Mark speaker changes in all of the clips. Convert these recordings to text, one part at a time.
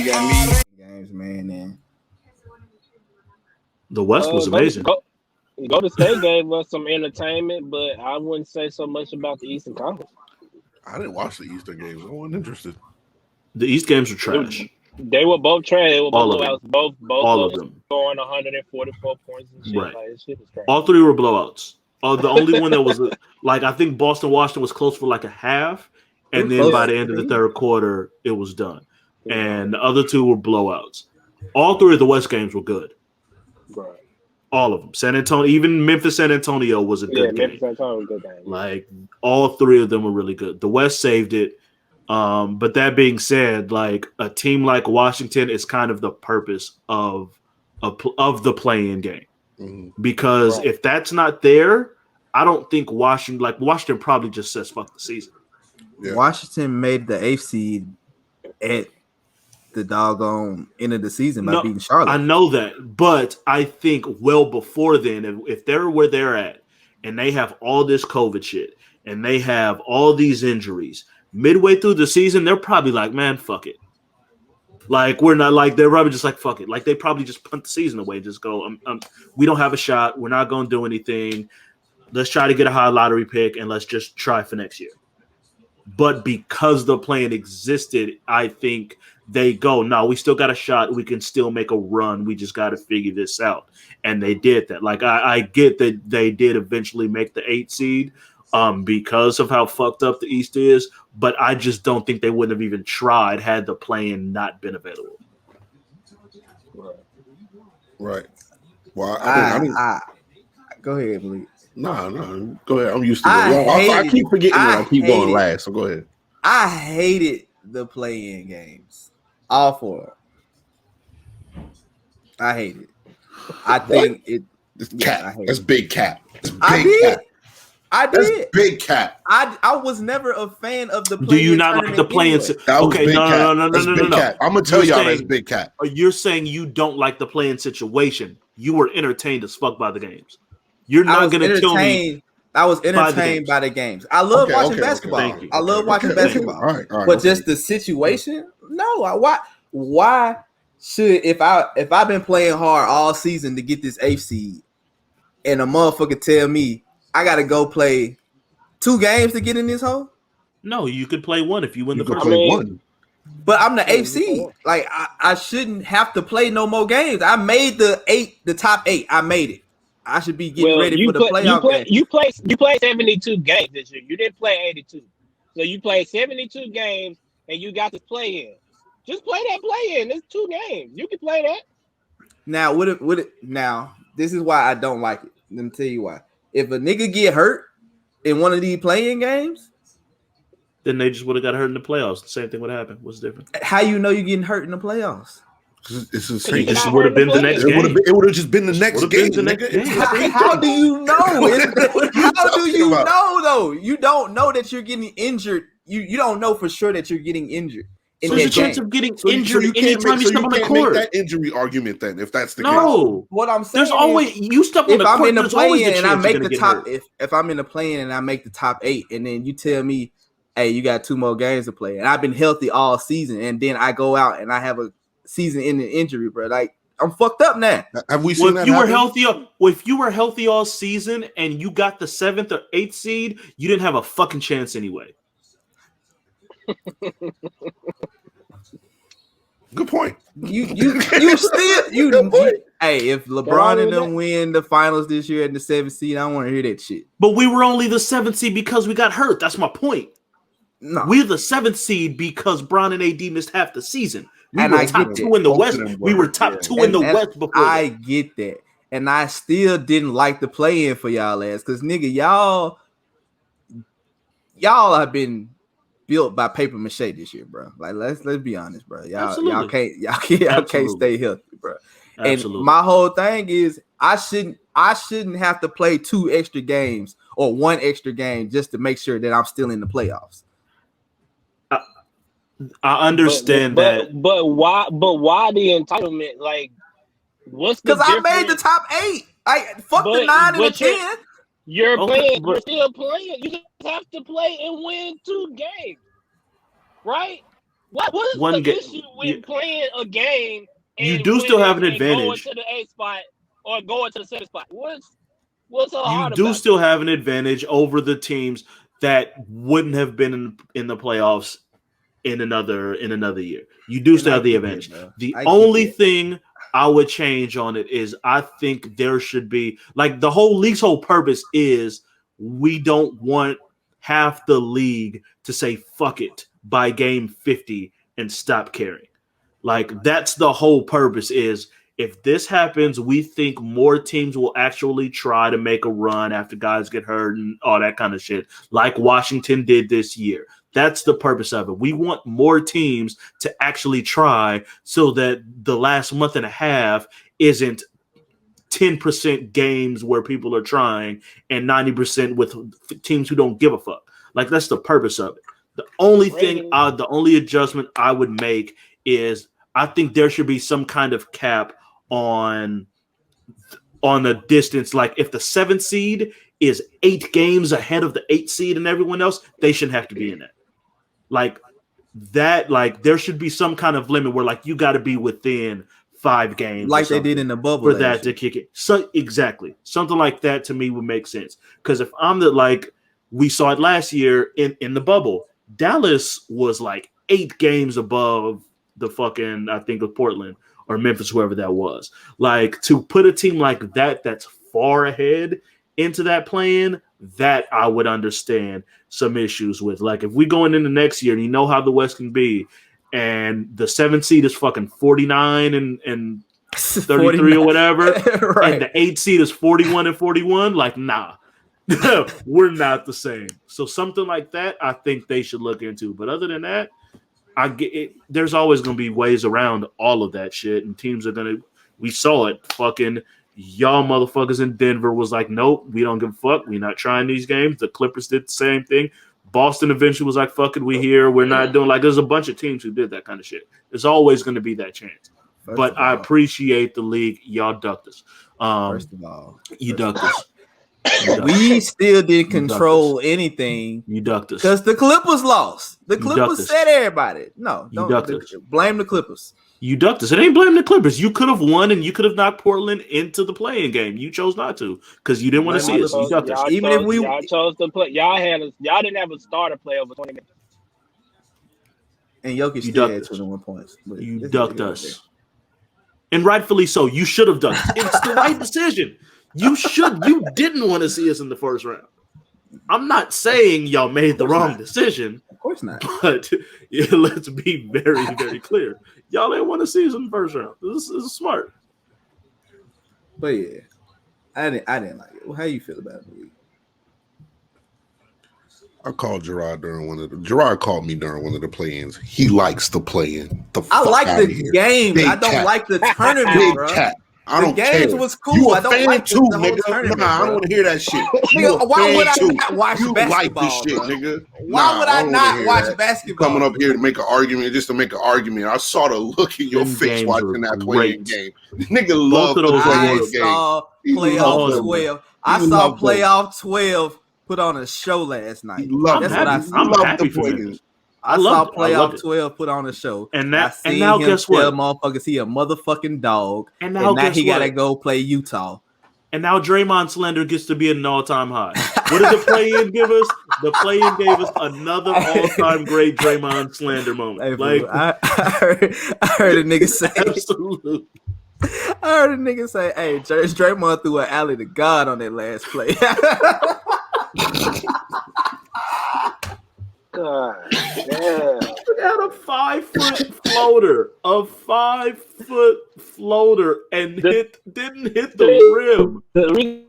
Speaker 1: games, man. And
Speaker 2: The West was amazing.
Speaker 3: Golden State gave us some entertainment, but I wouldn't say so much about the Eastern Conference.
Speaker 4: I didn't watch the Eastern games. I wasn't interested.
Speaker 2: The East games were trash.
Speaker 3: They were both trash. They were
Speaker 2: All
Speaker 3: both
Speaker 2: of them.
Speaker 3: blowouts. Both
Speaker 2: All
Speaker 3: of
Speaker 2: of
Speaker 3: them
Speaker 2: them.
Speaker 3: scoring 144 points and shit.
Speaker 2: Right.
Speaker 3: Like, this shit was trash.
Speaker 2: All three were blowouts. The only one that was like I think Boston-Washington was close for like a half, and then by the end of the third quarter, it was done. And the other two were blowouts. All three of the West games were good.
Speaker 3: Right.
Speaker 2: All of them. San Antonio, even Memphis, San Antonio was a good game.
Speaker 3: Memphis, San Antonio was a good game.
Speaker 2: Like all three of them were really good. The West saved it. But that being said, like a team like Washington is kind of the purpose of the play-in game. Because if that's not there, I don't think Washington probably just says fuck the season.
Speaker 1: Yeah. Washington made the 8th seed at the doggone end of the season by beating Charlotte.
Speaker 2: I know that, but I think well before then, if they're where they're at and they have all this COVID shit and they have all these injuries, midway through the season, they're probably like, man, fuck it. Like, we're not like, they're probably just like, fuck it. Like, they probably just punt the season away. Just go, we don't have a shot. We're not going to do anything. Let's try to get a high lottery pick and let's just try for next year. But because the plan existed, I think they go, no, we still got a shot. We can still make a run. We just got to figure this out. And they did that. Like, I get that they did eventually make the 8th seed because of how fucked up the East is. But I just don't think they wouldn't have even tried had the plan not been available.
Speaker 4: Right. Well,
Speaker 1: go ahead, please.
Speaker 4: No. Go ahead. I'm used to it. I keep forgetting that I keep going last, so go ahead.
Speaker 1: I hated the play-in games. All 4. I hate it. I think
Speaker 4: it's cap. That's big cap.
Speaker 1: I did.
Speaker 4: That's big cap.
Speaker 1: I was never a fan of the play-in.
Speaker 2: Do you not like the play-in? Okay, no.
Speaker 4: I'm gonna tell y'all that's big cap.
Speaker 2: You're saying you don't like the play-in situation. You were entertained as fuck by the games. You're not going to kill me.
Speaker 1: I was entertained by the games. I love watching basketball. I love watching basketball.
Speaker 4: All right,
Speaker 1: but just the situation, no. Why should if I've been playing hard all season to get this 8th seed, and a motherfucker tell me I got to go play 2 games to get in this hole?
Speaker 2: No, you could play 1 if you win the first
Speaker 4: one.
Speaker 1: But I'm the 8th seed. Like I shouldn't have to play no more games. I made the top 8. I made it. I should be getting ready for the playoff game.
Speaker 3: You played 72 games this year. You didn't play 82. So you played 72 games and you got to play in. Just play that play in. It's 2 games. You can play that.
Speaker 1: Now, now, this is why I don't like it. Let me tell you why. If a nigga get hurt in one of these playing games,
Speaker 2: then they just would have got hurt in the playoffs. The same thing would happen. What's different?
Speaker 1: How you know you're getting hurt in the playoffs?
Speaker 4: It's the same.
Speaker 2: This would have been the next game.
Speaker 4: It would have just been the next game.
Speaker 1: How do you know? How do you know though? You don't know that you're getting injured. You don't know for sure that you're getting injured.
Speaker 2: So there's a chance of getting injured anytime you step on the court.
Speaker 4: Make that injury argument then, if that's the case.
Speaker 2: No,
Speaker 1: what I'm saying
Speaker 2: there's always you step on the court.
Speaker 1: If I'm in the play-in and I make the top, if I'm in the play-in and I make the top 8, and then you tell me, hey, you got 2 more games to play, and I've been healthy all season, and then I go out and I have a season-ending injury, bro. Like I'm fucked up now.
Speaker 4: Have we seen that?
Speaker 2: If you were healthy all season and you got the 7th or 8th seed, you didn't have a fucking chance anyway.
Speaker 4: Good point.
Speaker 1: You still good point. Hey, if LeBron and them win the finals this year at the 7th seed, I don't want to hear that shit.
Speaker 2: But we were only the 7th seed because we got hurt. That's my point.
Speaker 1: No,
Speaker 2: we're the 7th seed because Bron and AD missed half the season. We
Speaker 1: and
Speaker 2: were
Speaker 1: I
Speaker 2: top 2 in the West. We were top 2 in the West before.
Speaker 1: I get that, and I still didn't like the play-in for y'all ass because nigga, y'all have been built by paper mache this year, bro. Like let's be honest, bro. Y'all can't stay healthy, bro.
Speaker 2: Absolutely.
Speaker 1: And my whole thing is I shouldn't have to play 2 extra games or 1 extra game just to make sure that I'm still in the playoffs.
Speaker 2: I understand that,
Speaker 3: but why the entitlement? Like, what's the?
Speaker 1: Because I made the top 8. Fuck the 9 and the 10.
Speaker 3: You're playing. You're still playing. You just have to play and win 2 games, right? What was the issue with playing a game?
Speaker 2: You do still have an advantage.
Speaker 3: Going to the 8th spot or going to the 7th spot. What's so hard?
Speaker 2: You do still have an advantage over the teams that wouldn't have been in the playoffs in another year. You do still have the advantage. The only thing I would change on it is I think there should be like the whole league's whole purpose is we don't want half the league to say fuck it by game 50 and stop caring. Like that's the whole purpose is if this happens, we think more teams will actually try to make a run after guys get hurt and all that kind of shit, like Washington did this year. That's the purpose of it. We want more teams to actually try so that the last month and a half isn't 10% games where people are trying and 90% with teams who don't give a fuck. Like that's the purpose of it. The only the only adjustment I would make is I think there should be some kind of cap on the distance. Like if the 7th seed is 8 games ahead of the 8th seed and everyone else, they shouldn't have to be in that. Like that, like there should be some kind of limit where like you got to be within 5 games,
Speaker 1: like they did in the bubble
Speaker 2: for that to kick it. So exactly, something like that to me would make sense. Because if I'm like we saw it last year in the bubble, Dallas was like 8 games above the fucking I think of Portland or Memphis, whoever that was. Like to put a team like that that's far ahead into that plan, that I would understand some issues with. Like if we going into next year and you know how the West can be, and the 7th seed is fucking 49 and 33 49. Or whatever, right. And the 8th seed is 41 and 41, like nah, we're not the same. So something like that, I think they should look into. But other than that, I get it. There's always going to be ways around all of that shit, and teams are going to. We saw it. Fucking y'all motherfuckers in Denver was like, nope, we don't give a fuck. We're not trying these games. The Clippers did the same thing. Boston eventually was like, fuck it, we here. We're not doing like. There's a bunch of teams who did that kind of shit. There's always going to be that chance. But I appreciate the league. Y'all ducked us.
Speaker 1: First of all,
Speaker 2: you ducked us.
Speaker 1: We still didn't control anything.
Speaker 2: You ducked us
Speaker 1: because the Clippers lost. The Clippers said everybody. No, don't blame the Clippers.
Speaker 2: You ducked us. It ain't blaming the Clippers. You could have won and you could have knocked Portland into the playing game. You chose not to because you didn't want to see us. You ducked us.
Speaker 3: Even if y'all chose to play, y'all didn't have a starter play over 20 minutes.
Speaker 1: And Jokic still had 21 points.
Speaker 2: You ducked us. And rightfully so. You should have ducked us. It's the right decision. You didn't want to see us in the first round. I'm not saying y'all made the wrong decision.
Speaker 1: Of course not.
Speaker 2: But yeah, let's be very, very clear. Y'all didn't want to see us in the first round. This is smart.
Speaker 1: But yeah, I didn't like it. Well, how you feel about it?
Speaker 4: I called Gerard during Gerard called me during one of the play-ins. He likes the play-in.
Speaker 1: I like the game. I don't like the tournament, bro.
Speaker 4: I don't care. The games
Speaker 1: was cool.
Speaker 4: You
Speaker 1: I don't like
Speaker 4: too, nigga. Nah, I don't want to hear that shit.
Speaker 1: Nigga, why would I not watch basketball?
Speaker 4: Like this shit, nigga.
Speaker 1: Why would I not watch basketball?
Speaker 4: Coming up here to make an argument, just to make an argument. I saw the look in your face watching that playing game. Nigga loved the
Speaker 1: playoff game. Playoff 12. I saw playoff 12 put on a show last night.
Speaker 2: That's what I saw. I'm happy for you.
Speaker 1: I saw playoff 12 put on a show.
Speaker 2: And now guess what?
Speaker 1: Motherfuckers, he a motherfucking dog. And now he gotta go play Utah.
Speaker 2: And now Draymond slander gets to be at an all-time high. What did the play-in give us? The play-in gave us another all-time great Draymond slander moment.
Speaker 1: Hey, like I heard a nigga say
Speaker 2: absolutely.
Speaker 1: I heard a nigga say, hey, Draymond threw an alley to God on that last play.
Speaker 3: God damn.
Speaker 2: Had a 5-foot floater. A 5-foot floater and didn't hit the rim.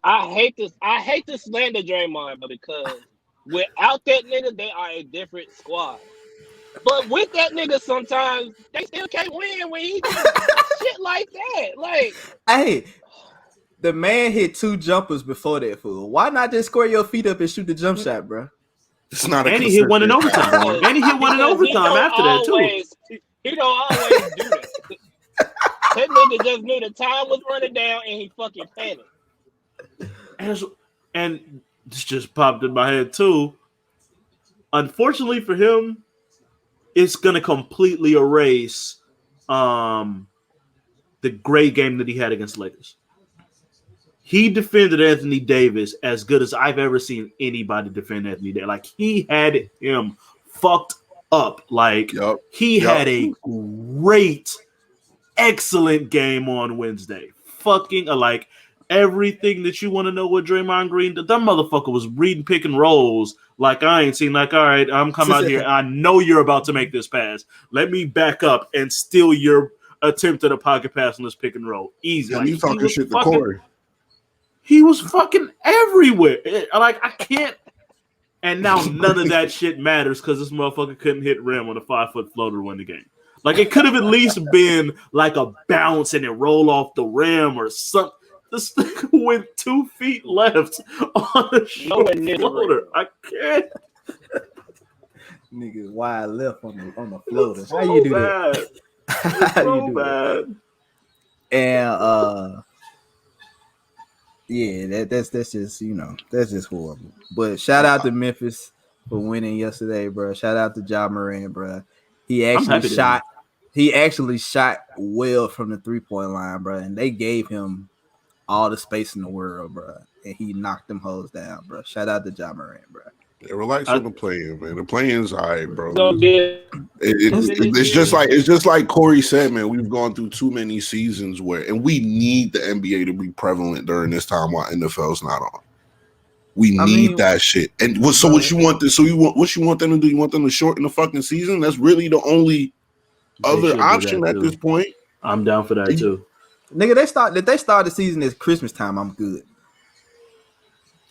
Speaker 3: I hate to slander Draymond because without that nigga, they are a different squad. But with that nigga, sometimes they still can't win when he does shit like that. Like,
Speaker 1: hey, the man hit 2 jumpers before that fool. Why not just square your feet up and shoot the jump shot, bro?
Speaker 4: It's not.
Speaker 2: And he hit one in overtime. And he hit one in overtime after that too.
Speaker 3: He don't always do that. That nigga just knew the time was running down and he fucking panicked.
Speaker 2: And this just popped in my head too. Unfortunately for him, it's gonna completely erase the great game that he had against the Lakers. He defended Anthony Davis as good as I've ever seen anybody defend Anthony Davis. Like, he had him fucked up. Like, he had a great, excellent game on Wednesday. Fucking, like, everything that you want to know what Draymond Green did. That motherfucker was reading pick and rolls like I ain't seen. Like, all right, I'm coming out here. I know you're about to make this pass. Let me back up and steal your attempt at a pocket pass on this pick and roll. Easy.
Speaker 4: Like, you talking shit to Corey.
Speaker 2: He was fucking everywhere. Like, I can't. And now none of that shit matters because this motherfucker couldn't hit rim on a 5-foot floater to win the game. Like, it could have at least been like a bounce and it roll off the rim or something. This nigga went 2 feet left on a short floater. I can't.
Speaker 1: Nigga wide left on the floater. How you do that? How you do that? And yeah, that's just, you know, that's just horrible. But shout out to Memphis for winning yesterday, bro. Shout out to Ja Morant, bro. He actually shot well from the 3-point line, bro, and they gave him all the space in the world, bro, and he knocked them hoes down, bro. Shout out to Ja Morant, bro.
Speaker 4: Yeah, relax on the play-in, man. The play-in's all right, bro.
Speaker 3: It's
Speaker 4: just like Corey said, man. We've gone through too many seasons and we need the NBA to be prevalent during this time while NFL's not on. We need that shit. And what you want them to do? You want them to shorten the fucking season? That's really the only other option at this point.
Speaker 2: I'm down for that too.
Speaker 1: Nigga, they start the season at Christmas time, I'm good.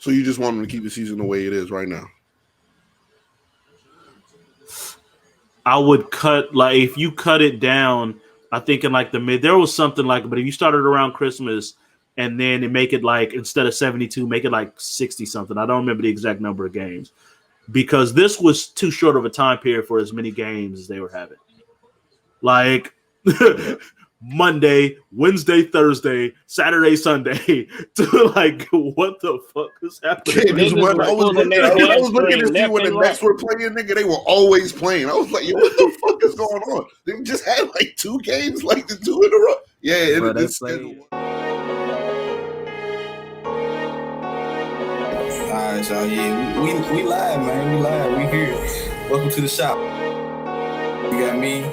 Speaker 4: So you just want them to keep the season the way it is right now?
Speaker 2: I would cut, like, if you cut it down, I think in like the mid, there was something like, but if you started around Christmas and then it make it like, instead of 72, make it like 60 something. I don't remember the exact number of games because this was too short of a time period for as many games as they were having. Like Monday, Wednesday, Thursday, Saturday, Sunday to like, what the fuck is happening?
Speaker 4: I was looking to see when the Nets were playing, nigga. They were always playing. I was like, yo, what the fuck is going on? They just had like 2 games, like the 2 in a row. Yeah,
Speaker 1: bro,
Speaker 4: it's
Speaker 1: all right, y'all. Yeah, we live, man. We live. We here. Welcome to the shop. You got me.